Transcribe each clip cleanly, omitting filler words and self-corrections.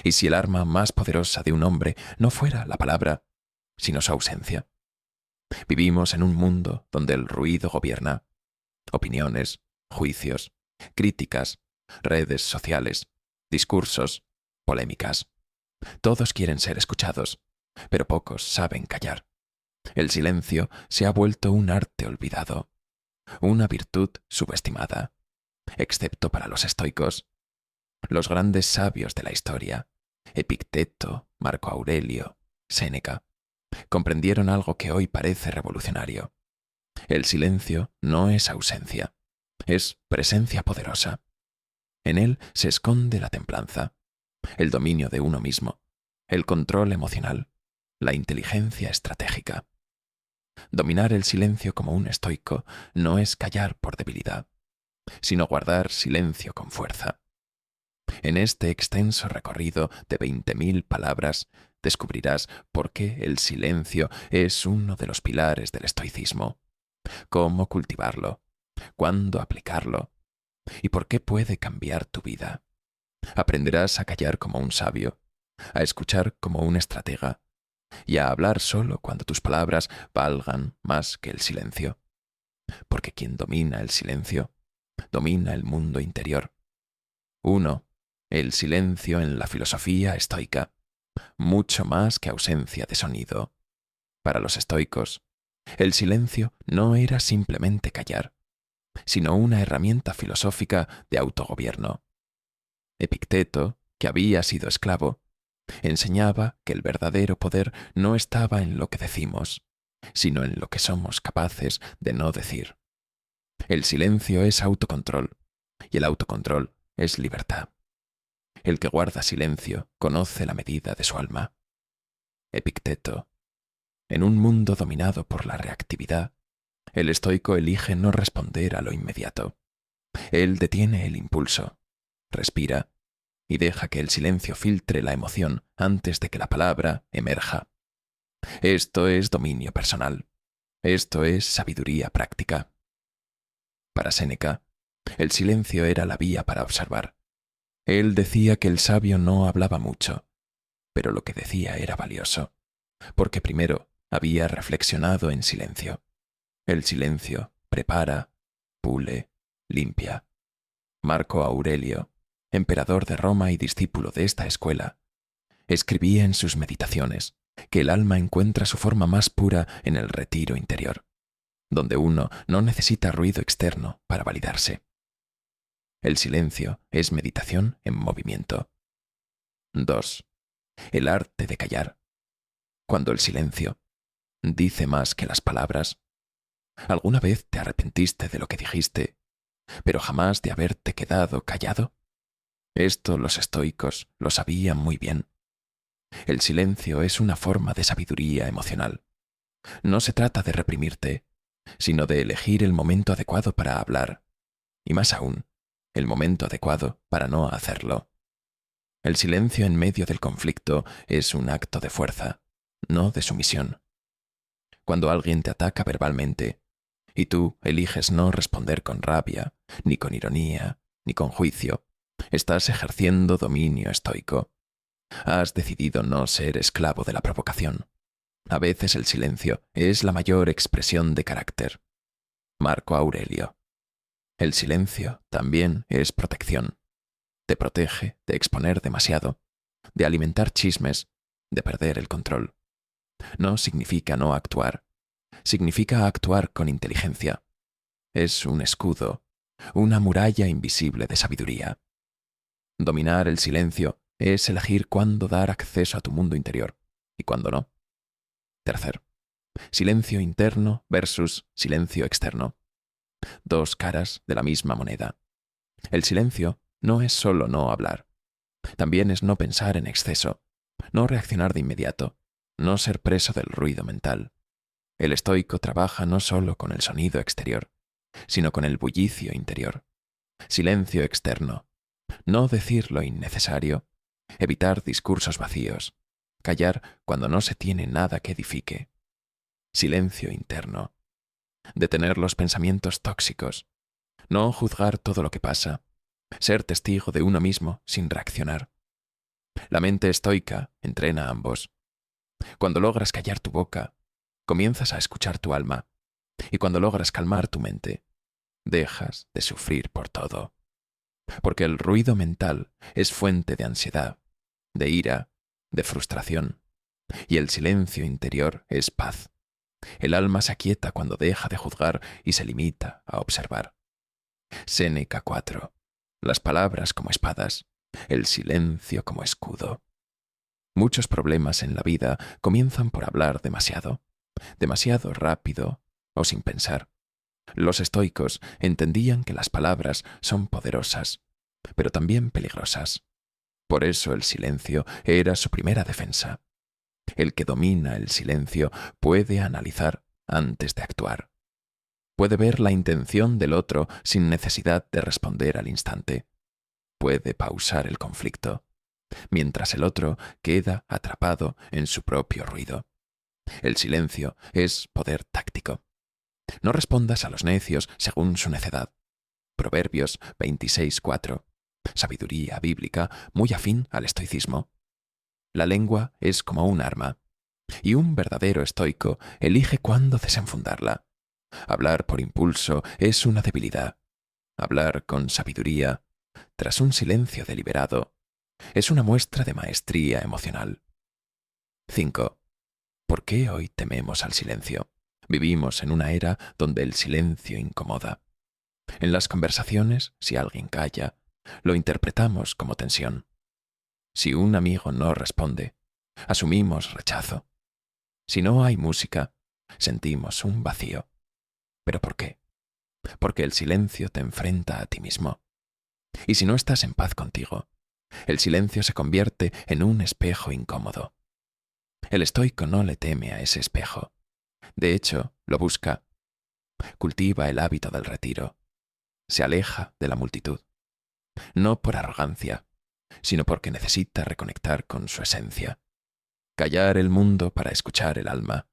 ¿Y si el arma más poderosa de un hombre no fuera la palabra, sino su ausencia? Vivimos en un mundo donde el ruido gobierna. Opiniones, juicios, críticas, redes sociales, discursos, polémicas. Todos quieren ser escuchados, pero pocos saben callar. El silencio se ha vuelto un arte olvidado, una virtud subestimada, excepto para los estoicos, los grandes sabios de la historia, Epicteto, Marco Aurelio, Séneca, comprendieron algo que hoy parece revolucionario. El silencio no es ausencia, es presencia poderosa. En él se esconde la templanza, el dominio de uno mismo, el control emocional, la inteligencia estratégica. Dominar el silencio como un estoico no es callar por debilidad, sino guardar silencio con fuerza. En este extenso recorrido de 20.000 palabras descubrirás por qué el silencio es uno de los pilares del estoicismo, cómo cultivarlo, cuándo aplicarlo y por qué puede cambiar tu vida. Aprenderás a callar como un sabio, a escuchar como un estratega y a hablar solo cuando tus palabras valgan más que el silencio. Porque quien domina el silencio, domina el mundo interior. 1. El silencio en la filosofía estoica, mucho más que ausencia de sonido. Para los estoicos, el silencio no era simplemente callar, sino una herramienta filosófica de autogobierno. Epicteto, que había sido esclavo, enseñaba que el verdadero poder no estaba en lo que decimos, sino en lo que somos capaces de no decir. El silencio es autocontrol, y el autocontrol es libertad. El que guarda silencio conoce la medida de su alma. Epicteto. En un mundo dominado por la reactividad, el estoico elige no responder a lo inmediato. Él detiene el impulso, respira y deja que el silencio filtre la emoción antes de que la palabra emerja. Esto es dominio personal. Esto es sabiduría práctica. Para Séneca, el silencio era la vía para observar. Él decía que el sabio no hablaba mucho, pero lo que decía era valioso, porque primero había reflexionado en silencio. El silencio prepara, pule, limpia. Marco Aurelio, emperador de Roma y discípulo de esta escuela, escribía en sus meditaciones que el alma encuentra su forma más pura en el retiro interior, donde uno no necesita ruido externo para validarse. El silencio es meditación en movimiento. 2. El arte de callar. Cuando el silencio dice más que las palabras. ¿Alguna vez te arrepentiste de lo que dijiste, pero jamás de haberte quedado callado? Esto los estoicos lo sabían muy bien. El silencio es una forma de sabiduría emocional. No se trata de reprimirte, sino de elegir el momento adecuado para hablar, y más aún, el momento adecuado para no hacerlo. El silencio en medio del conflicto es un acto de fuerza, no de sumisión. Cuando alguien te ataca verbalmente, y tú eliges no responder con rabia, ni con ironía, ni con juicio, estás ejerciendo dominio estoico. Has decidido no ser esclavo de la provocación. A veces el silencio es la mayor expresión de carácter. Marco Aurelio. El silencio también es protección. Te protege de exponer demasiado, de alimentar chismes, de perder el control. No significa no actuar, significa actuar con inteligencia. Es un escudo, una muralla invisible de sabiduría. Dominar el silencio es elegir cuándo dar acceso a tu mundo interior y cuándo no. 3. Silencio interno versus silencio externo. Dos caras de la misma moneda. El silencio no es solo no hablar. También es no pensar en exceso, no reaccionar de inmediato, no ser preso del ruido mental. El estoico trabaja no solo con el sonido exterior, sino con el bullicio interior. Silencio externo. No decir lo innecesario. Evitar discursos vacíos. Callar cuando no se tiene nada que edifique. Silencio interno. Detener los pensamientos tóxicos. No juzgar todo lo que pasa. Ser testigo de uno mismo sin reaccionar. La mente estoica entrena ambos. Cuando logras callar tu boca, comienzas a escuchar tu alma. Y cuando logras calmar tu mente, dejas de sufrir por todo. Porque el ruido mental es fuente de ansiedad, de ira, de frustración. Y el silencio interior es paz. El alma se aquieta cuando deja de juzgar y se limita a observar. Séneca 4. Las palabras como espadas, el silencio como escudo. Muchos problemas en la vida comienzan por hablar demasiado, demasiado rápido o sin pensar. Los estoicos entendían que las palabras son poderosas, pero también peligrosas. Por eso el silencio era su primera defensa. El que domina el silencio puede analizar antes de actuar. Puede ver la intención del otro sin necesidad de responder al instante. Puede pausar el conflicto, mientras el otro queda atrapado en su propio ruido. El silencio es poder táctico. No respondas a los necios según su necedad. Proverbios 26:4. Sabiduría bíblica muy afín al estoicismo. La lengua es como un arma, y un verdadero estoico elige cuándo desenfundarla. Hablar por impulso es una debilidad. Hablar con sabiduría, tras un silencio deliberado, es una muestra de maestría emocional. 5. ¿Por qué hoy tememos al silencio? Vivimos en una era donde el silencio incomoda. En las conversaciones, si alguien calla, lo interpretamos como tensión. Si un amigo no responde, asumimos rechazo. Si no hay música, sentimos un vacío. ¿Pero por qué? Porque el silencio te enfrenta a ti mismo. Y si no estás en paz contigo, el silencio se convierte en un espejo incómodo. El estoico no le teme a ese espejo. De hecho, lo busca. Cultiva el hábito del retiro. Se aleja de la multitud. No por arrogancia, sino porque necesita reconectar con su esencia. Callar el mundo para escuchar el alma.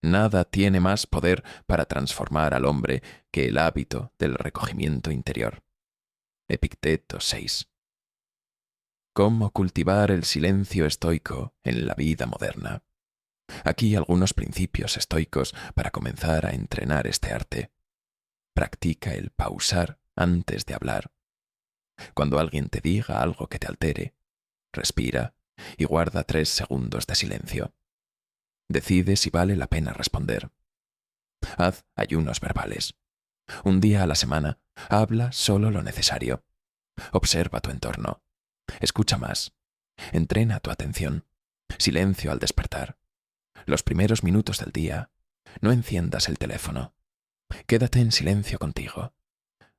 Nada tiene más poder para transformar al hombre que el hábito del recogimiento interior. Epicteto 6. ¿Cómo cultivar el silencio estoico en la vida moderna? Aquí algunos principios estoicos para comenzar a entrenar este arte. Practica el pausar antes de hablar. Cuando alguien te diga algo que te altere, respira y guarda 3 segundos de silencio. Decide si vale la pena responder. Haz ayunos verbales. Un día a la semana, habla solo lo necesario. Observa tu entorno. Escucha más. Entrena tu atención. Silencio al despertar. Los primeros minutos del día, no enciendas el teléfono. Quédate en silencio contigo.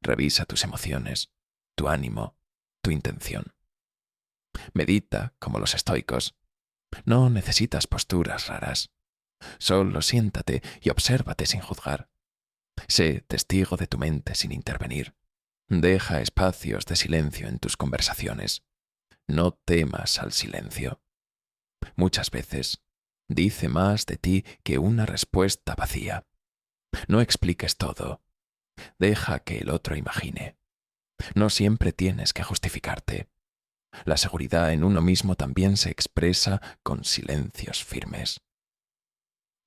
Revisa tus emociones, tu ánimo, tu intención. Medita como los estoicos. No necesitas posturas raras. Solo siéntate y obsérvate sin juzgar. Sé testigo de tu mente sin intervenir. Deja espacios de silencio en tus conversaciones. No temas al silencio. Muchas veces dice más de ti que una respuesta vacía. No expliques todo. Deja que el otro imagine. No siempre tienes que justificarte. La seguridad en uno mismo también se expresa con silencios firmes.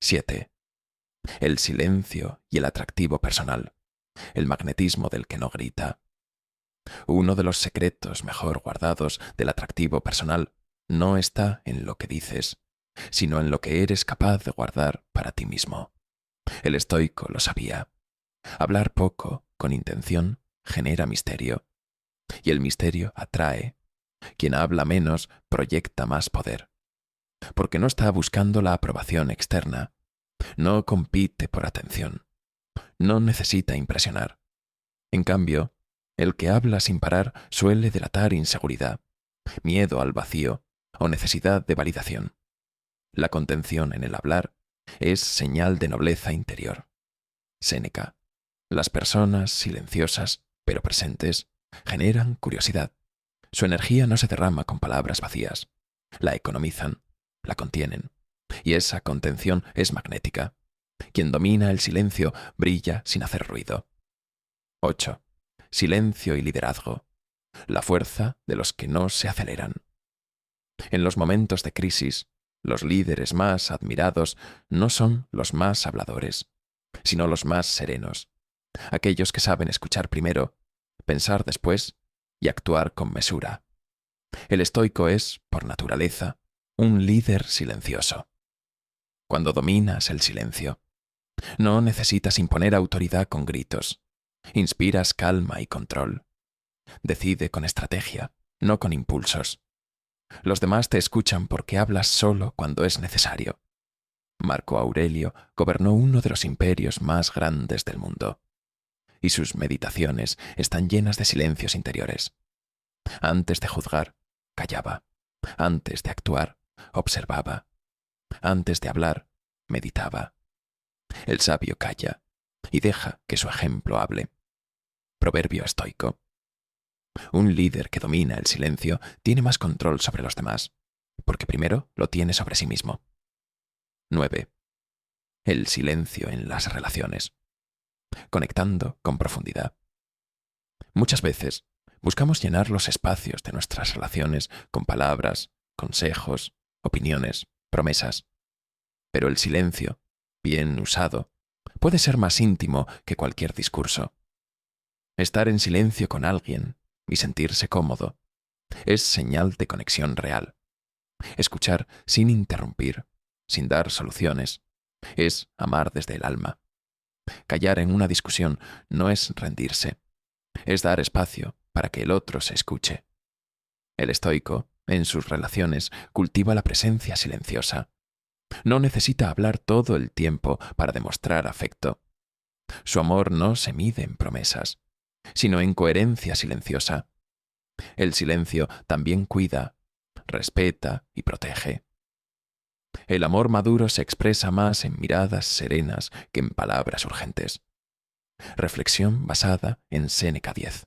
7. El silencio y el atractivo personal. El magnetismo del que no grita. Uno de los secretos mejor guardados del atractivo personal no está en lo que dices, sino en lo que eres capaz de guardar para ti mismo. El estoico lo sabía. Hablar poco, con intención, genera misterio. Y el misterio atrae. Quien habla menos proyecta más poder. Porque no está buscando la aprobación externa. No compite por atención. No necesita impresionar. En cambio, el que habla sin parar suele delatar inseguridad, miedo al vacío o necesidad de validación. La contención en el hablar es señal de nobleza interior. Séneca. Las personas silenciosas, pero presentes, generan curiosidad. Su energía no se derrama con palabras vacías. La economizan, la contienen. Y esa contención es magnética. Quien domina el silencio brilla sin hacer ruido. 8. Silencio y liderazgo. La fuerza de los que no se aceleran. En los momentos de crisis, los líderes más admirados no son los más habladores, sino los más serenos, aquellos que saben escuchar primero, pensar después y actuar con mesura. El estoico es, por naturaleza, un líder silencioso. Cuando dominas el silencio, no necesitas imponer autoridad con gritos. Inspiras calma y control. Decide con estrategia, no con impulsos. Los demás te escuchan porque hablas solo cuando es necesario. Marco Aurelio gobernó uno de los imperios más grandes del mundo, y sus meditaciones están llenas de silencios interiores. Antes de juzgar, callaba. Antes de actuar, observaba. Antes de hablar, meditaba. El sabio calla y deja que su ejemplo hable. Proverbio estoico. Un líder que domina el silencio tiene más control sobre los demás, porque primero lo tiene sobre sí mismo. 9. El silencio en las relaciones. Conectando con profundidad. Muchas veces buscamos llenar los espacios de nuestras relaciones con palabras, consejos, opiniones, promesas. Pero el silencio, bien usado, puede ser más íntimo que cualquier discurso. Estar en silencio con alguien y sentirse cómodo es señal de conexión real. Escuchar sin interrumpir, sin dar soluciones, es amar desde el alma. Callar en una discusión no es rendirse, es dar espacio para que el otro se escuche. El estoico, en sus relaciones, cultiva la presencia silenciosa. No necesita hablar todo el tiempo para demostrar afecto. Su amor no se mide en promesas, sino en coherencia silenciosa. El silencio también cuida, respeta y protege. El amor maduro se expresa más en miradas serenas que en palabras urgentes. Reflexión basada en Séneca 10.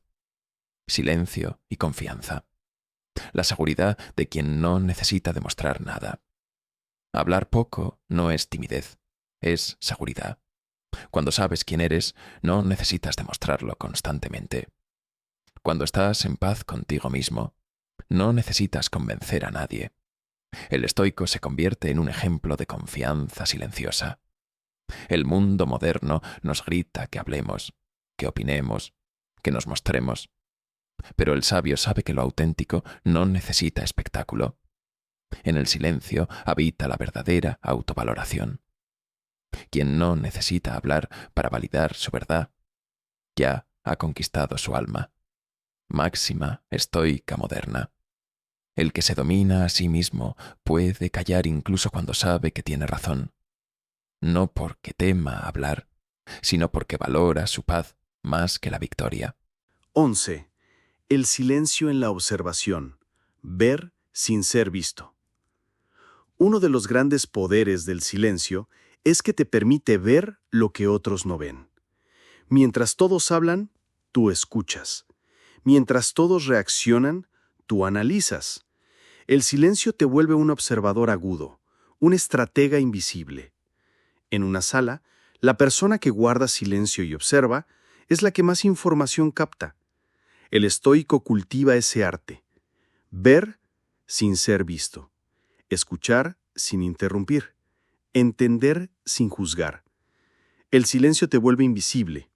Silencio y confianza. La seguridad de quien no necesita demostrar nada. Hablar poco no es timidez, es seguridad. Cuando sabes quién eres, no necesitas demostrarlo constantemente. Cuando estás en paz contigo mismo, no necesitas convencer a nadie. El estoico se convierte en un ejemplo de confianza silenciosa. El mundo moderno nos grita que hablemos, que opinemos, que nos mostremos. Pero el sabio sabe que lo auténtico no necesita espectáculo. En el silencio habita la verdadera autovaloración. Quien no necesita hablar para validar su verdad, ya ha conquistado su alma. Máxima estoica moderna. El que se domina a sí mismo puede callar incluso cuando sabe que tiene razón. No porque tema hablar, sino porque valora su paz más que la victoria. 11. El silencio en la observación. Ver sin ser visto. Uno de los grandes poderes del silencio es que te permite ver lo que otros no ven. Mientras todos hablan, tú escuchas. Mientras todos reaccionan, tú analizas. El silencio te vuelve un observador agudo, un estratega invisible. En una sala, la persona que guarda silencio y observa es la que más información capta. El estoico cultiva ese arte. Ver sin ser visto. Escuchar sin interrumpir. Entender sin juzgar. El silencio te vuelve invisible,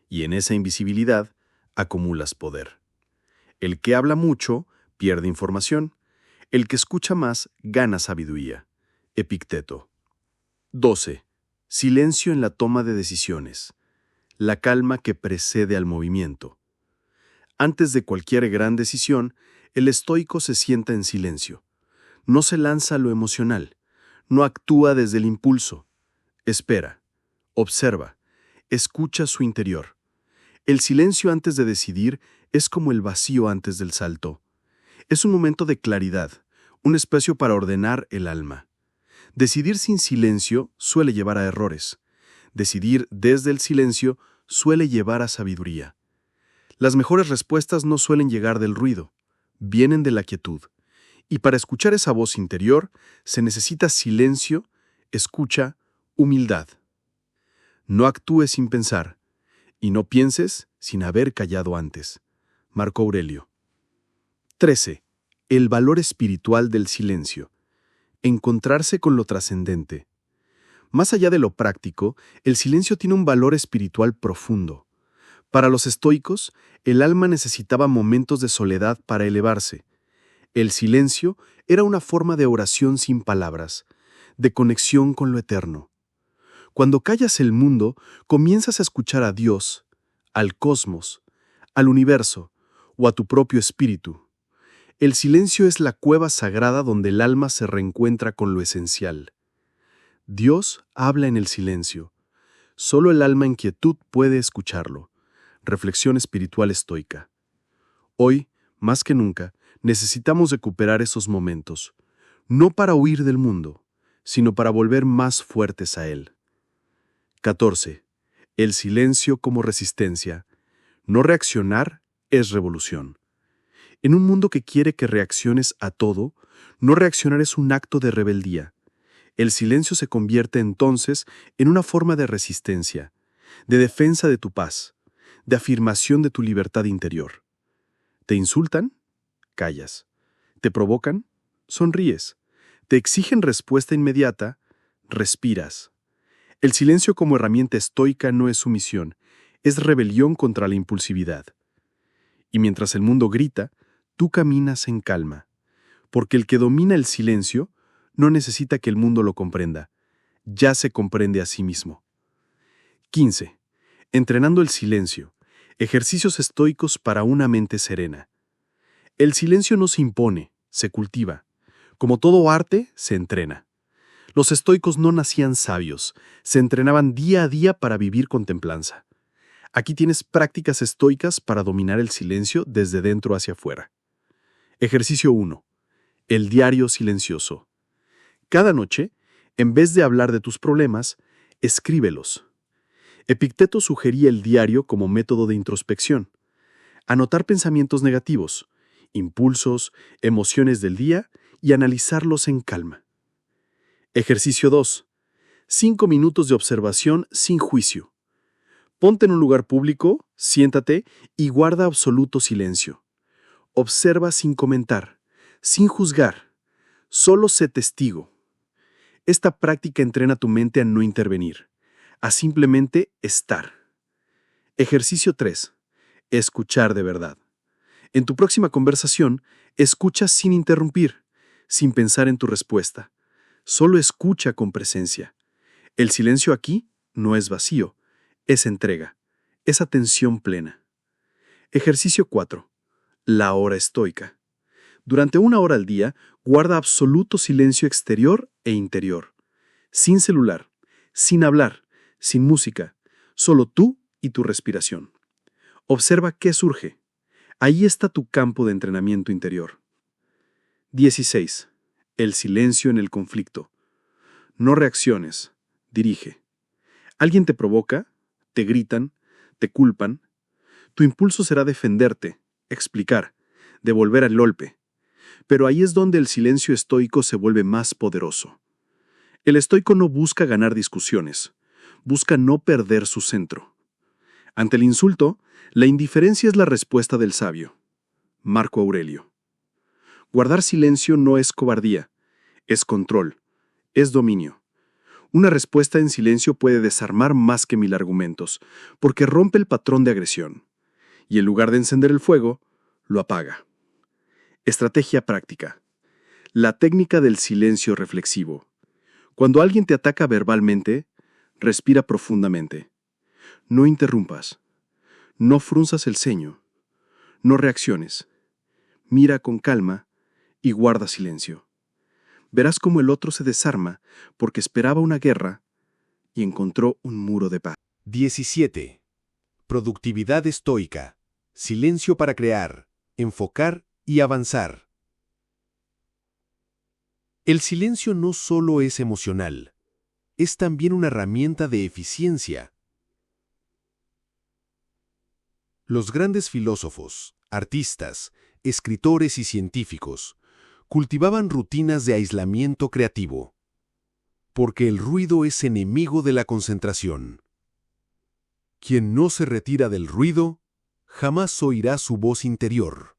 y en esa invisibilidad acumulas poder. El que habla mucho pierde información. El que escucha más gana sabiduría. Epicteto. 12. Silencio en la toma de decisiones. La calma que precede al movimiento. Antes de cualquier gran decisión, el estoico se sienta en silencio. No se lanza a lo emocional. No actúa desde el impulso. Espera. Observa. Escucha su interior. El silencio antes de decidir es como el vacío antes del salto. Es un momento de claridad, un espacio para ordenar el alma. Decidir sin silencio suele llevar a errores. Decidir desde el silencio suele llevar a sabiduría. Las mejores respuestas no suelen llegar del ruido, vienen de la quietud. Y para escuchar esa voz interior se necesita silencio, escucha, humildad. No actúes sin pensar, y no pienses sin haber callado antes. Marco Aurelio. 13. El valor espiritual del silencio. Encontrarse con lo trascendente. Más allá de lo práctico, el silencio tiene un valor espiritual profundo. Para los estoicos, el alma necesitaba momentos de soledad para elevarse. El silencio era una forma de oración sin palabras, de conexión con lo eterno. Cuando callas el mundo, comienzas a escuchar a Dios, al cosmos, al universo o a tu propio espíritu. El silencio es la cueva sagrada donde el alma se reencuentra con lo esencial. Dios habla en el silencio. Solo el alma en quietud puede escucharlo. Reflexión espiritual estoica. Hoy, más que nunca, necesitamos recuperar esos momentos, no para huir del mundo, sino para volver más fuertes a él. 14. El silencio como resistencia. No reaccionar es revolución. En un mundo que quiere que reacciones a todo, no reaccionar es un acto de rebeldía. El silencio se convierte entonces en una forma de resistencia, de defensa de tu paz, de afirmación de tu libertad interior. ¿Te insultan? Callas. ¿Te provocan? Sonríes. ¿Te exigen respuesta inmediata? Respiras. El silencio como herramienta estoica no es sumisión, es rebelión contra la impulsividad. Y mientras el mundo grita, tú caminas en calma, porque el que domina el silencio no necesita que el mundo lo comprenda, ya se comprende a sí mismo. 15. Entrenando el silencio. Ejercicios estoicos para una mente serena. El silencio no se impone, se cultiva. Como todo arte, se entrena. Los estoicos no nacían sabios, se entrenaban día a día para vivir con templanza. Aquí tienes prácticas estoicas para dominar el silencio desde dentro hacia afuera. Ejercicio 1. El diario silencioso. Cada noche, en vez de hablar de tus problemas, escríbelos. Epicteto sugería el diario como método de introspección. Anotar pensamientos negativos, impulsos, emociones del día y analizarlos en calma. Ejercicio 2. 5 minutos de observación sin juicio. Ponte en un lugar público, siéntate y guarda absoluto silencio. Observa sin comentar, sin juzgar, solo sé testigo. Esta práctica entrena tu mente a no intervenir, a simplemente estar. Ejercicio 3. Escuchar de verdad. En tu próxima conversación, escucha sin interrumpir, sin pensar en tu respuesta. Solo escucha con presencia. El silencio aquí no es vacío, es entrega, es atención plena. Ejercicio 4. La hora estoica. Durante 1 hora al día, guarda absoluto silencio exterior e interior. Sin celular, sin hablar, sin música, solo tú y tu respiración. Observa qué surge. Ahí está tu campo de entrenamiento interior. 16. El silencio en el conflicto. No reacciones, dirige. Alguien te provoca, te gritan, te culpan. Tu impulso será defenderte, explicar, devolver el golpe. Pero ahí es donde el silencio estoico se vuelve más poderoso. El estoico no busca ganar discusiones, busca no perder su centro. Ante el insulto, la indiferencia es la respuesta del sabio. Marco Aurelio. Guardar silencio no es cobardía, es control, es dominio. Una respuesta en silencio puede desarmar más que 1000 argumentos, porque rompe el patrón de agresión. Y en lugar de encender el fuego, lo apaga. Estrategia práctica. La técnica del silencio reflexivo. Cuando alguien te ataca verbalmente, respira profundamente. No interrumpas. No frunzas el ceño. No reacciones. Mira con calma y guarda silencio. Verás cómo el otro se desarma porque esperaba una guerra y encontró un muro de paz. 17. Productividad estoica. Silencio para crear, enfocar y avanzar. El silencio no solo es emocional, es también una herramienta de eficiencia. Los grandes filósofos, artistas, escritores y científicos cultivaban rutinas de aislamiento creativo, porque el ruido es enemigo de la concentración. Quien no se retira del ruido, jamás oirá su voz interior.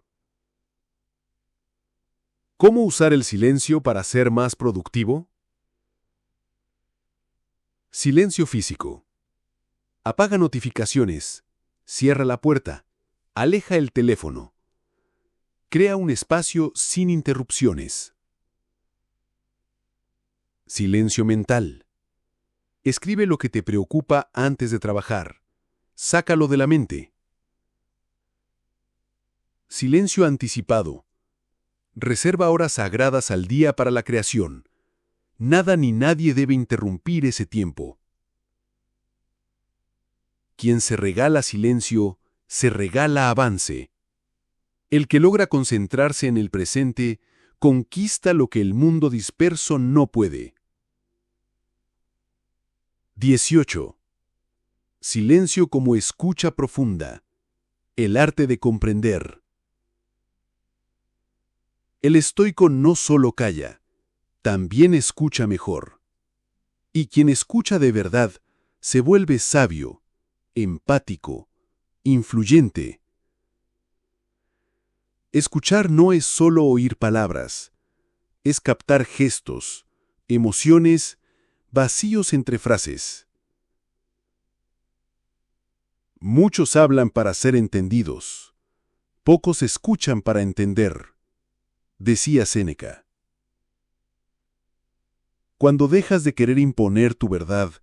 ¿Cómo usar el silencio para ser más productivo? Silencio físico. Apaga notificaciones. Cierra la puerta. Aleja el teléfono. Crea un espacio sin interrupciones. Silencio mental. Escribe lo que te preocupa antes de trabajar. Sácalo de la mente. Silencio anticipado. Reserva horas sagradas al día para la creación. Nada ni nadie debe interrumpir ese tiempo. Quien se regala silencio, se regala avance. El que logra concentrarse en el presente, conquista lo que el mundo disperso no puede. 18. Silencio como escucha profunda. El arte de comprender. El estoico no solo calla, también escucha mejor. Y quien escucha de verdad se vuelve sabio, empático, influyente. Escuchar no es solo oír palabras, es captar gestos, emociones, vacíos entre frases. Muchos hablan para ser entendidos, pocos escuchan para entender, decía Séneca. Cuando dejas de querer imponer tu verdad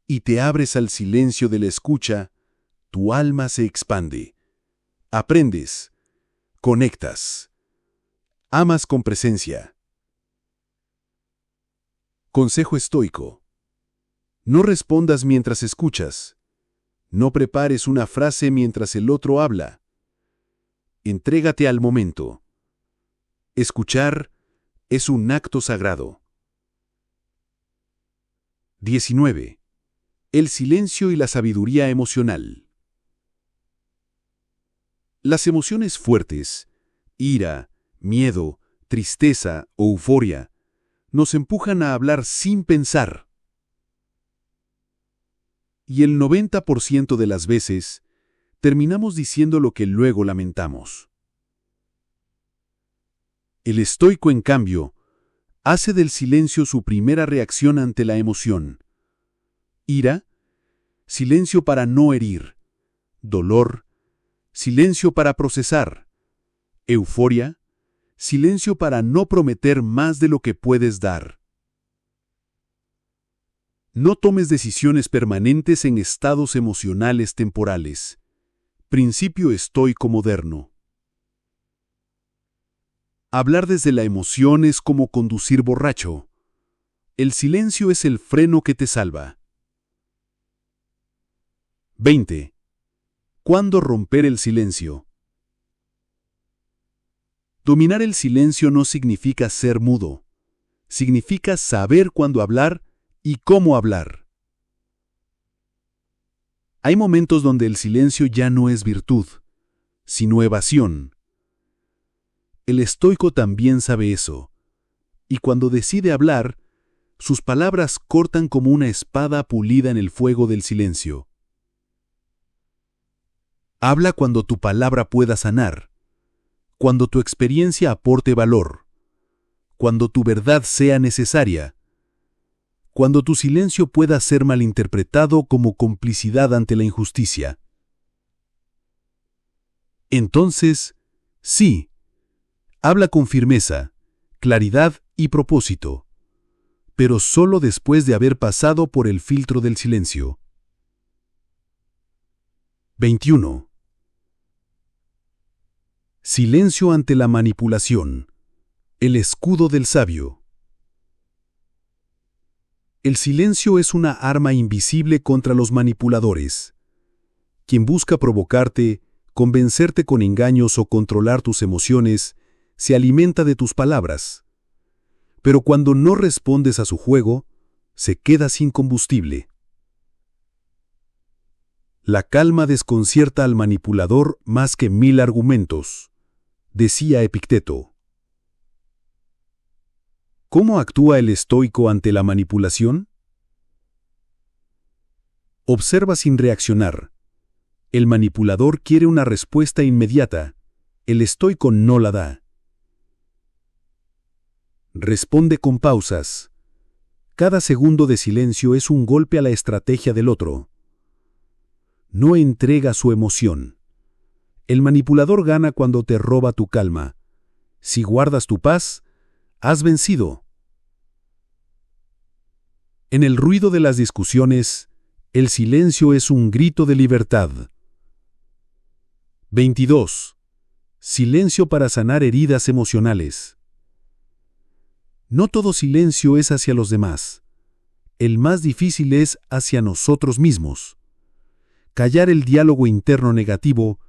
y te abres al silencio de la escucha, tu alma se expande. Aprendes, conectas, amas con presencia. Consejo estoico. No respondas mientras escuchas. No prepares una frase mientras el otro habla. Entrégate al momento. Escuchar es un acto sagrado. 19. El silencio y la sabiduría emocional. Las emociones fuertes, ira, miedo, tristeza o euforia, nos empujan a hablar sin pensar. Y el 90% de las veces, terminamos diciendo lo que luego lamentamos. El estoico, en cambio, hace del silencio su primera reacción ante la emoción. Ira, silencio para no herir. Dolor, silencio para procesar. Euforia, silencio para no prometer más de lo que puedes dar. No tomes decisiones permanentes en estados emocionales temporales. Principio estoico moderno. Hablar desde la emoción es como conducir borracho. El silencio es el freno que te salva. 20. ¿Cuándo romper el silencio? Dominar el silencio no significa ser mudo. Significa saber cuándo hablar y cómo hablar. Hay momentos donde el silencio ya no es virtud, sino evasión. El estoico también sabe eso, y cuando decide hablar, sus palabras cortan como una espada pulida en el fuego del silencio. Habla cuando tu palabra pueda sanar, cuando tu experiencia aporte valor, cuando tu verdad sea necesaria, cuando tu silencio pueda ser malinterpretado como complicidad ante la injusticia. Entonces, sí, habla con firmeza, claridad y propósito, pero solo después de haber pasado por el filtro del silencio. 21. Silencio ante la manipulación. El escudo del sabio. El silencio es una arma invisible contra los manipuladores. Quien busca provocarte, convencerte con engaños o controlar tus emociones, se alimenta de tus palabras. Pero cuando no respondes a su juego, se queda sin combustible. La calma desconcierta al manipulador más que 1000 argumentos, decía Epicteto. ¿Cómo actúa el estoico ante la manipulación? Observa sin reaccionar. El manipulador quiere una respuesta inmediata. El estoico no la da. Responde con pausas. Cada segundo de silencio es un golpe a la estrategia del otro. No entrega su emoción. El manipulador gana cuando te roba tu calma. Si guardas tu paz, has vencido. En el ruido de las discusiones, el silencio es un grito de libertad. 22. Silencio para sanar heridas emocionales. No todo silencio es hacia los demás. El más difícil es hacia nosotros mismos. Callar el diálogo interno negativo,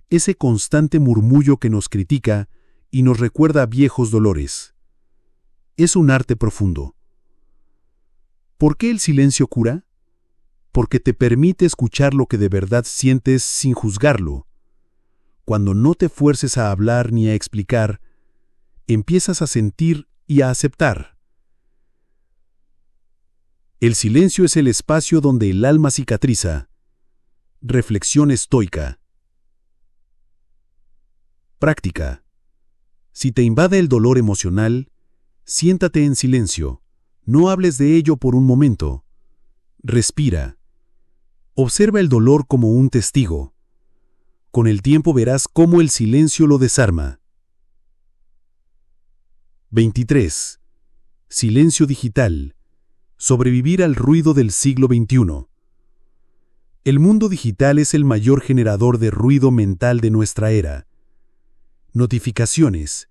ese constante murmullo que nos critica y nos recuerda viejos dolores. Es un arte profundo. ¿Por qué el silencio cura? Porque te permite escuchar lo que de verdad sientes sin juzgarlo. Cuando no te fuerces a hablar ni a explicar, empiezas a sentir y a aceptar. El silencio es el espacio donde el alma cicatriza. Reflexión estoica. Práctica. Si te invade el dolor emocional, siéntate en silencio. No hables de ello por un momento. Respira. Observa el dolor como un testigo. Con el tiempo verás cómo el silencio lo desarma. 23. Silencio digital. Sobrevivir al ruido del siglo XXI. El mundo digital es el mayor generador de ruido mental de nuestra era. Notificaciones,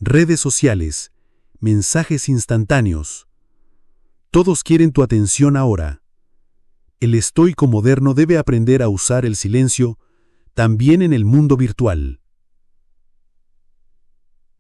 redes sociales, mensajes instantáneos. Todos quieren tu atención ahora. El estoico moderno debe aprender a usar el silencio también en el mundo virtual.